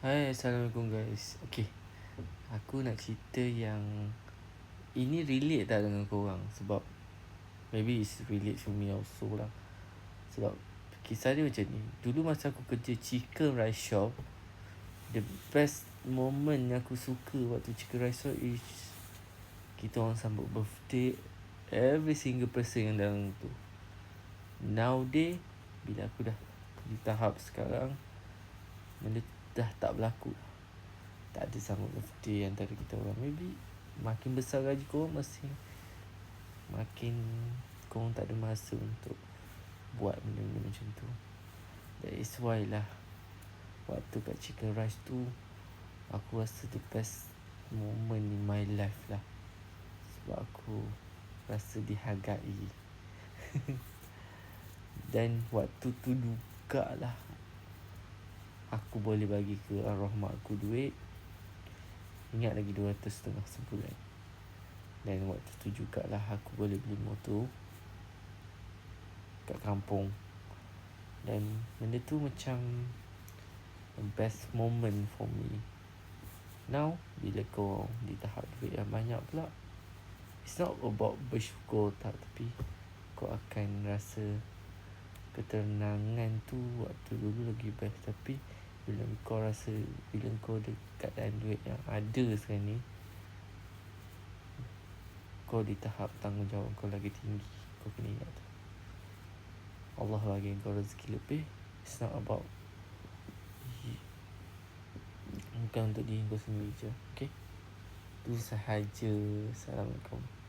Hai, Assalamualaikum guys. Okay, aku nak cerita yang ini relate tak dengan korang. Sebab maybe it's relate to me also lah. Sebab kisah dia macam ni. Dulu masa aku kerja chicken rice shop, the best moment yang aku suka waktu chicken rice shop is kita orang sambut birthday every single person yang dalam tu. Nowadays, bila aku dah di tahap sekarang, benda dah tak berlaku. Tak ada sambut birthday antara kita orang. Maybe makin besar gaji korang, makin korang tak ada masa untuk buat benda-benda macam tu. That is why lah, waktu kat chicken rice tu, aku rasa the best moment in my life lah. Sebab aku rasa dihargai. Dan waktu tu juga lah aku boleh bagi ke arwah mak aku duit. Ingat lagi 200.5 sebulan. Dan waktu tu jugalah aku boleh beli motor kat kampung. Dan benda tu macam the best moment for me. Now, bila kau di tahap duit yang banyak pula, it's not about bersyukur tak, tapi kau akan rasa ketenangan tu waktu dulu lagi best. Tapi bila kau dekat dengan duit yang ada sekarang ni, kau di tahap tanggungjawab kau lagi tinggi. Kau kena ingat tu, Allah bagi kau rezeki lebih. It's not about bukan untuk diri kau sendiri je. Okay, itu sahaja. Assalamualaikum.